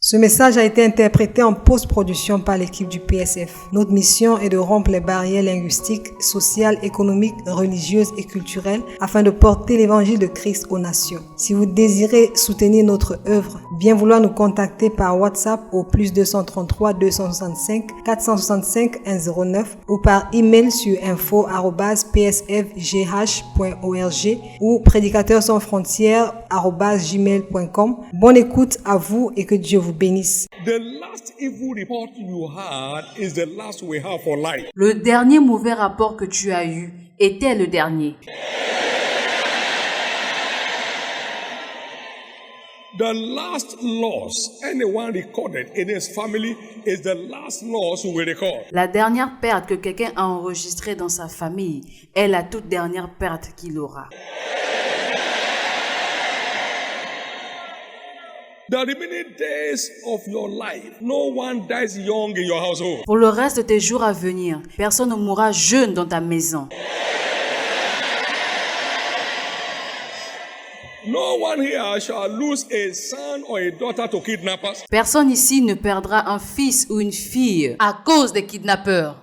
Ce message a été interprété en post-production par l'équipe du PSF. Notre mission est de rompre les barrières linguistiques, sociales, économiques, religieuses et culturelles afin de porter l'évangile de Christ aux nations. Si vous désirez soutenir notre œuvre, bien vouloir nous contacter par WhatsApp au +233 265 465 109 ou par email sur info@psfgh.org ou prédicateurs-sans-frontières@gmail.com. Bonne écoute à vous et que Dieu vous bénisse. The last evil report you had is the last we have for life. Le dernier mauvais rapport que tu as eu était le dernier. The last loss anyone recorded in his family is the last loss we record. La dernière perte que quelqu'un a enregistrée dans sa famille est la toute dernière perte qu'il aura. The remaining days of your life, no one dies young in your household. Pour le reste de tes jours à venir, personne ne mourra jeune dans ta maison. No one here shall lose a son or a daughter to kidnappers. Personne ici ne perdra un fils ou une fille à cause des kidnappeurs.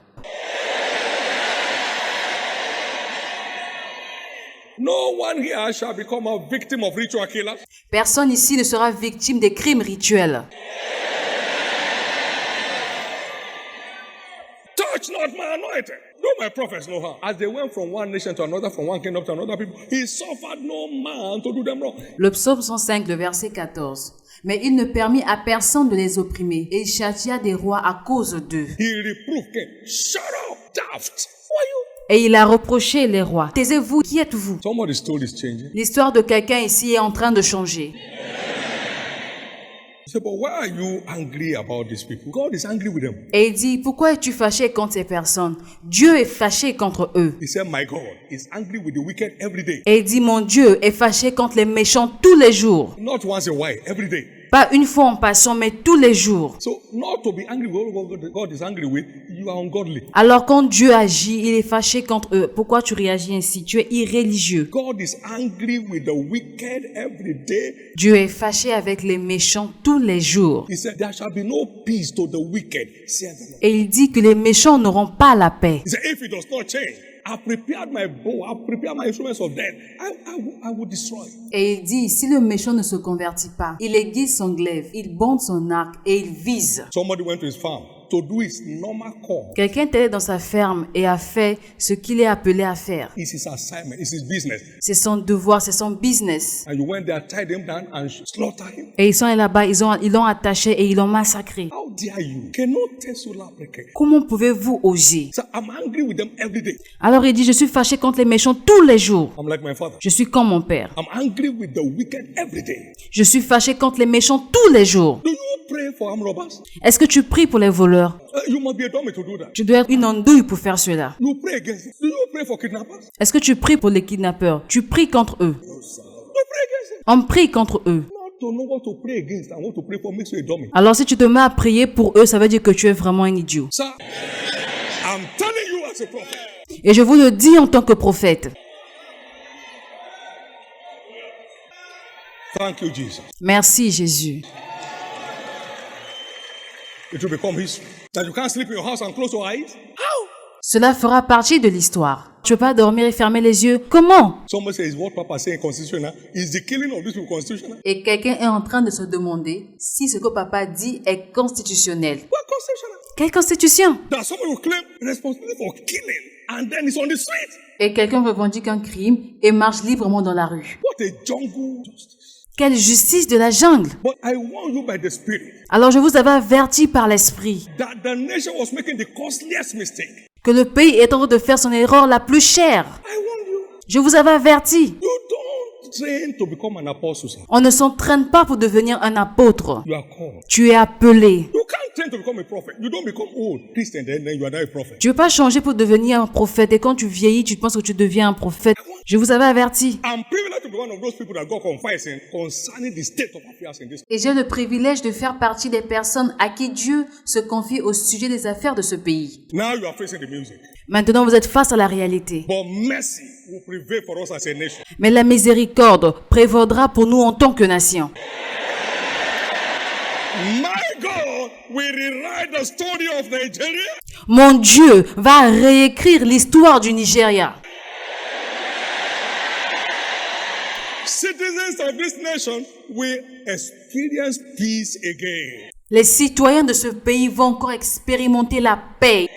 No one here shall become a victim of ritual killers. Personne ici ne sera victime des crimes rituels. Touch not my anointed. Do my prophets no harm. As they went from one nation to another, from one kingdom to another people, he suffered no man to do them wrong. Le psaume 105, le verset 14. Mais il ne permit à personne de les opprimer, et il châtia des rois à cause d'eux. He reproved King. Shut up, daft. Who are you? Et il a reproché les rois. Taisez-vous, qui êtes-vous? Somebody's story is changing. L'histoire de quelqu'un ici est en train de changer. He said, but why are you angry about these people? God is angry with them. Et il dit, pourquoi es-tu fâché contre ces personnes? Dieu est fâché contre eux. He said, my God is angry with the wicked every day. Et il dit, mon Dieu est fâché contre les méchants tous les jours. Not once a while, every day. Pas une fois en passant, mais tous les jours. So, not to be angry with what God is angry with, you are ungodly. Alors quand Dieu agit, il est fâché contre eux. Pourquoi tu réagis ainsi? Tu es irréligieux. God is angry with the wicked every day. Dieu est fâché avec les méchants tous les jours. He said, there shall be no peace to the wicked, saith the Lord. Et il dit que les méchants n'auront pas la paix. He said, if it does not change, I've prepared my bow, I've prepared my instruments of death. I will destroy. Et il dit, si le méchant ne se convertit pas, il aiguise son glaive, il bande son arc et il vise. Somebody went to his farm to do his normal call. Quelqu'un est allé dans sa ferme et a fait ce qu'il est appelé à faire. It's his assignment, it's his business. C'est son devoir, c'est son business. And you went there, tied him down and slaughter him. Et ils sont allés là-bas, ils l'ont attaché et ils l'ont massacré. How dare you? Cannot tell so loud. Comment pouvez-vous oser? So I'm angry with them every day. Alors il dit, je suis fâché contre les méchants tous les jours. I'm like my father. Je suis comme mon père. I'm angry with the wicked every day. Je suis fâché contre les méchants tous les jours. Do you pray for armed robbers? Est-ce que tu pries pour les voleurs? You must be a dummy to do that. Tu dois être une andouille pour faire cela. You pray against it. Do you pray for kidnappers? Est-ce que tu pries pour les kidnappeurs? Tu pries contre eux. You pray against it. On prie contre eux. Not to know what to pray against and what to pray for makes you a dummy. Alors si tu te mets à prier pour eux, ça veut dire que tu es vraiment un idiot. Sir, I'm telling you as a prophet. Et je vous le dis en tant que prophète. Thank you, Jesus. Merci Jésus. It will become history. That you can't sleep in your house and close your eyes? How? Cela fera partie de l'histoire. Tu peux pas dormir et fermer les yeux. Comment? Somebody says what Papa say in constitutional is the killing of these people constitutional. Et quelqu'un est en train de se demander si ce que papa dit est constitutionnel. What constitutional? Quelle constitution? That someone will claim responsibility for killing and then it's on the street. Et quelqu'un revendique un crime et marche librement dans la rue. What a jungle justice. Quelle justice de la jungle! But I warn you by the Spirit Alors je vous avais averti par l'esprit that the nation was making the costliest mistake. que le pays est en train de faire son erreur la plus chère. I warn you. Je vous avais averti. You don't train to become an apostle, sir. On ne s'entraîne pas pour devenir un apôtre. You are called. Tu es appelé. You can't train to become a prophet. You don't become old Christian then you are now a prophet. Tu ne veux pas changer pour devenir un prophète et quand tu vieillis, tu penses que tu deviens un prophète. Je vous avais averti. I'm privileged to be one of those people that God confides in concerning the state of affairs in this. Et j'ai le privilège de faire partie des personnes à qui Dieu se confie au sujet des affaires de ce pays. Now you are facing the music. Maintenant, vous êtes face à la réalité. But mercy will prevail for us as a nation. Mais la miséricorde prévaudra pour nous en tant que nation. My God will rewrite the story of Nigeria. Mon Dieu va réécrire l'histoire du Nigeria. Citizens of this nation will experience peace again. Les citoyens de ce pays vont encore expérimenter la paix.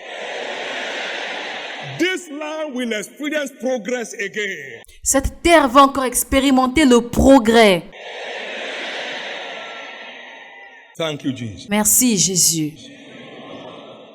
This land will experience progress again. Cette terre va encore expérimenter le progrès. Thank you, Jesus. Merci Jésus.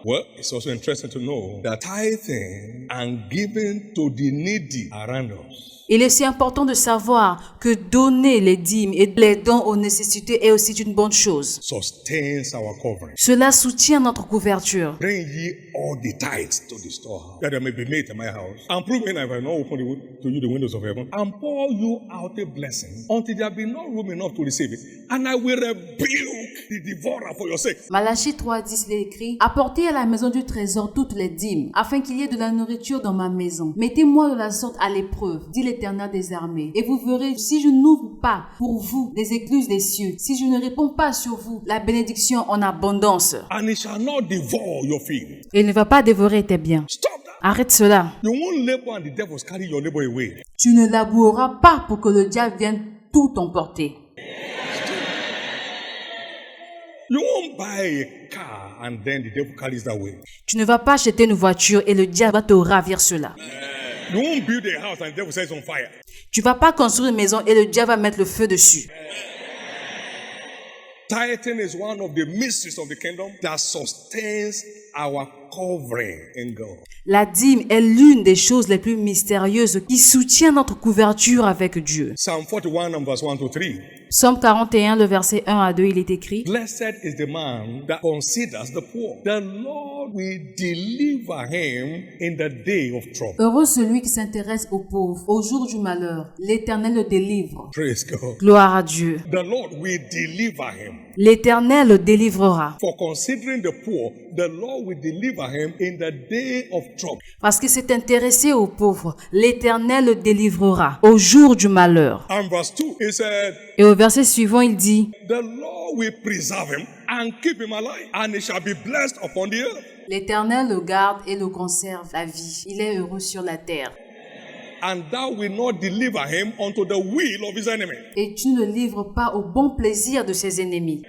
Well, it's also interesting to know that tithing and giving to the needy around us Il est aussi important de savoir que donner les dîmes et les dons aux nécessités est aussi une bonne chose. sustains our covering. Cela soutient notre couverture. Bring ye all the tithes to the storehouse, that there may be meat in my house. And prove me if I not open to you the windows of heaven, and pour you out a blessing until there be no room enough to receive it. And I will rebuke the devourer for your sake. Malachie 3:10, il est écrit: apportez à la maison du trésor toutes les dîmes, afin qu'il y ait de la nourriture dans ma maison. Mettez-moi de la sorte à l'épreuve, dit l'Éternel des armées, et vous verrez si je n'ouvre pas pour vous les écluses des cieux, si je ne réponds pas sur vous la bénédiction en abondance. And it shall not devour your field. Et il ne va pas dévorer tes biens. Stop that. Arrête cela. You won't labor and the devil carry your labor away. Tu ne laboureras pas pour que le diable vienne tout emporter. You won't buy a car and then the devil carries that way. Tu ne vas pas acheter une voiture et le diable va te ravir cela. You won't build a house and the devil sets on fire. Tu vas pas construire une maison et le diable va mettre le feu dessus. Tithing is one of the mysteries of the kingdom that sustains our covering in God. La dîme est l'une des choses les plus mystérieuses qui soutient notre couverture avec Dieu. Psalm 41 and verse 1 to 3. Psaume 41, le verset 1 à 2, il est écrit: Blessed is the man that considers the poor. The Lord will deliver him in the day of trouble. Heureux celui qui s'intéresse aux pauvres au jour du malheur. L'Éternel le délivre. Praise God. Gloire à Dieu. The Lord will deliver him. L'Éternel le délivrera. For considering the poor, the Lord will deliver him in the day of trouble. Parce qu'il s'est intéressé aux pauvres, l'Éternel le délivrera au jour du malheur. And verse 2, he said, Et au verset suivant, il dit: the Lord will preserve him and keep him alive, and he shall be blessed upon the earth. L'Éternel le garde et le conserve la vie. Il est heureux sur la terre. And thou will not deliver him unto the will of his enemy. Et tu ne le livres pas au bon plaisir de ses ennemis.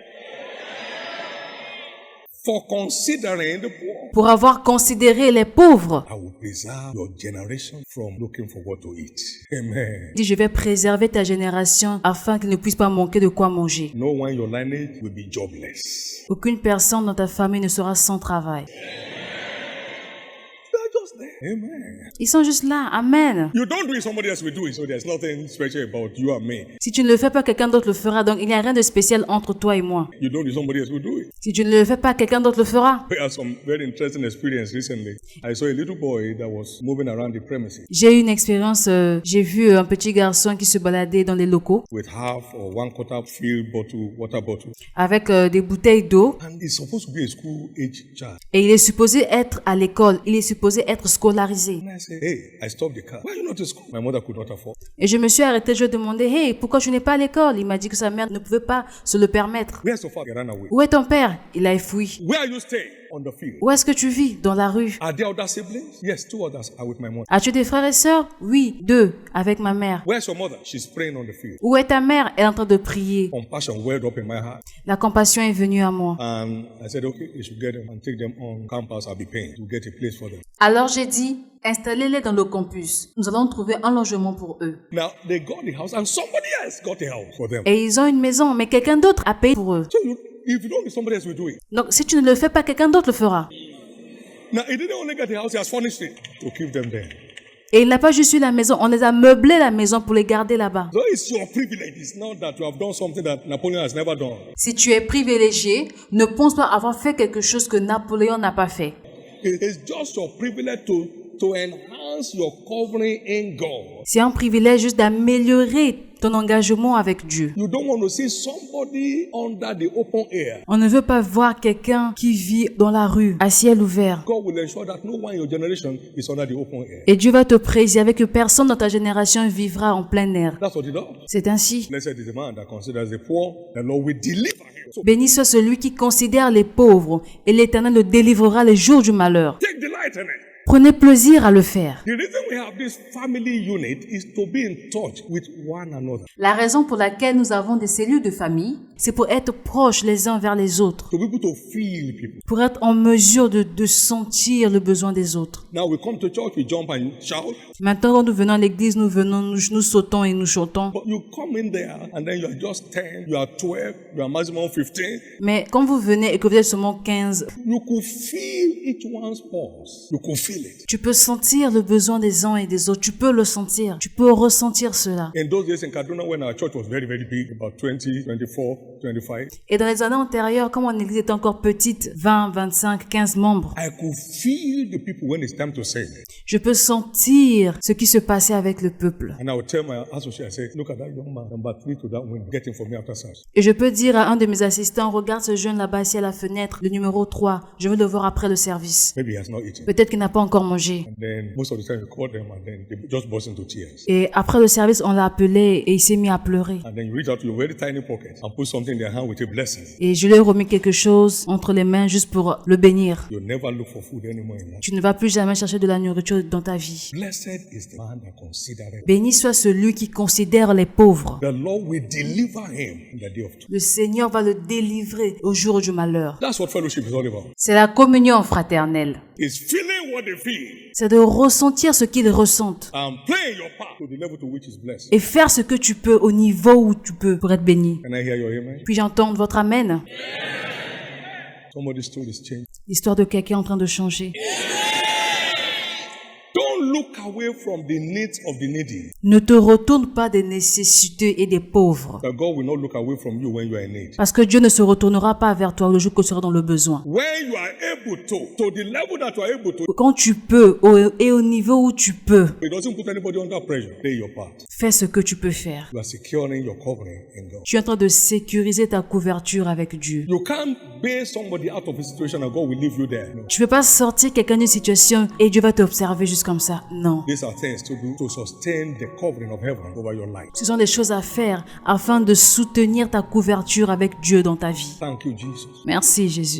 For considering the poor, Pour avoir considéré les pauvres, I will preserve your generation from looking for what to eat. Amen. il dit: je vais préserver ta génération afin qu'il ne puisse pas manquer de quoi manger. No one in your lineage will be jobless. Aucune personne dans ta famille ne sera sans travail. They're just there. Amen. Ils sont juste là. Amen. You don't do it, somebody else will do it. So there's nothing special about you and me. Si tu ne le fais pas, quelqu'un d'autre le fera. Donc, il n'y a rien de spécial entre toi et moi. You don't do it, somebody else will do it. Si tu ne le fais pas, quelqu'un d'autre le fera. I had some very interesting experience recently. I saw a little boy that was moving around the premises J'ai eu une expérience, j'ai vu un petit garçon qui se baladait dans les locaux with half or one quarter filled bottle, water bottle. avec des bouteilles d'eau. And he's supposed to be a school age child. Et il est supposé être à l'école. Il est supposé être scolarisé. And I said, hey, I stopped the car. Why are you not to school? My mother could not afford. Et je me suis arrêtée, je lui ai demandé: hey, pourquoi tu n'es pas à l'école? Il m'a dit que sa mère ne pouvait pas se le permettre. Where's your father? He ran away. Où est ton père? Il a fui. Where are you staying? On the field. Où est-ce que tu vis? Dans la rue. Are there other siblings? Yes, 2 others are with my mother. As-tu des frères et sœurs? Oui, 2, avec ma mère. Where's your mother? She's praying on the field. Où est ta mère? Elle est en train de prier. Compassion welled up in my heart. La compassion est venue à moi. And I said, okay, you should get them and take them on campus. I'll be paying to get a place for them. Alors j'ai dit: installez-les dans le campus. Nous allons trouver un logement pour eux. Now, they got the house and somebody else got the house for them. Et ils ont une maison, mais quelqu'un d'autre a payé pour eux. So if you don't, somebody else will do it. Donc si tu ne le fais pas, quelqu'un d'autre le fera. Now, he didn't only get the house, he has furnished it to keep them there. Et il n'a pas juste eu la maison, on les a meublé la maison pour les garder là-bas. So it's your privilege. It's not that you have done something that Napoleon has never done. Si tu es privilégié, ne pense pas avoir fait quelque chose que Napoléon n'a pas fait. It's just your privilege to enhance your covering in God. C'est un privilège juste d'améliorer ton engagement avec Dieu. You don't want to see somebody under the open air. On ne veut pas voir quelqu'un qui vit dans la rue, à ciel ouvert. God will ensure that no one in your generation is under the open air. Et Dieu va te préserver que personne dans ta génération vivra en plein air. That's what he does. C'est ainsi. Blessed is the man that considers the poor, the Lord will deliver him. So Béni soit celui qui considère les pauvres, et l'Éternel le délivrera les jours du malheur. take delight in it. Prenez plaisir à le faire. The reason we have this family unit is to be in touch with one another. La raison pour laquelle nous avons des cellules de famille, c'est pour être proches les uns vers les autres, To be able to feel people. pour être en mesure de sentir le besoin des autres. Now we come to church, we jump and shout. Maintenant, quand nous venons à l'église, nous sautons et nous chantons. But you come in there and then you are just 10, you are 12, you are maximum 15. Mais quand vous venez et que vous êtes seulement 15, You could feel each one's pulse. You could feel it. tu peux sentir le besoin des uns et des autres. Tu peux le sentir. Tu peux ressentir cela. In those days in Kaduna, when our church was very, very big, about 20, 24, 25, Et dans les années antérieures, quand mon église était encore petite, 20, 25, 15 membres, I could feel the people when it's time to sing. je peux sentir ce qui se passait avec le peuple. And I would tell my associate, I say, look at that young man, number 3 to that window, get him for me after service. Et je peux dire à un de mes assistants, regarde ce jeune là-bas assis à la fenêtre, le numéro 3, je veux le voir après le service. Maybe he has not eaten. Peut-être qu'il n'a pas encore mangé. And then most of the time you call them and then they just burst into tears. Et après le service, on l'a appelé et il s'est mis à pleurer. And then you reach out to your very tiny pocket and put something in their hand with a blessing. Et je lui ai remis quelque chose entre les mains juste pour le bénir. You'll never look for food anymore in life. Tu ne vas plus jamais chercher de la nourriture dans ta vie. Blessed is the man that considereth. Béni soit celui qui considère les pauvres. The Lord will deliver him in the day of trouble. Le Seigneur va le délivrer au jour du malheur. That's what fellowship is all about. C'est la communion fraternelle. It's feeling what they feel C'est de ressentir ce qu'ils ressentent and playing your part to the level to which is blessed. et faire ce que tu peux au niveau où tu peux pour être béni. Can I hear your amen? Puis j'entends votre amen. Somebody's story is changed. L'histoire de quelqu'un en train de changer. Don't look away from the needs of the needy. Ne te retourne pas des nécessités et des pauvres. That God will not look away from you when you are in need. Parce que Dieu ne se retournera pas vers toi le jour que tu seras dans le besoin. When you are able to the level that you are able to, Quand tu peux et au niveau où tu peux, it doesn't put anybody under pressure. Play your part. fais ce que tu peux faire. You are securing your covering in God. Tu es en train de sécuriser ta couverture avec Dieu. You can't bail somebody out of a situation and God will leave you there. No. Tu ne peux pas sortir quelqu'un d'une situation et Dieu va t'observer juste comme ça. Non. These are things to do to sustain the covering of heaven over your life. Ce sont des choses à faire afin de soutenir ta couverture avec Dieu dans ta vie. Thank you, Jesus. Merci Jésus.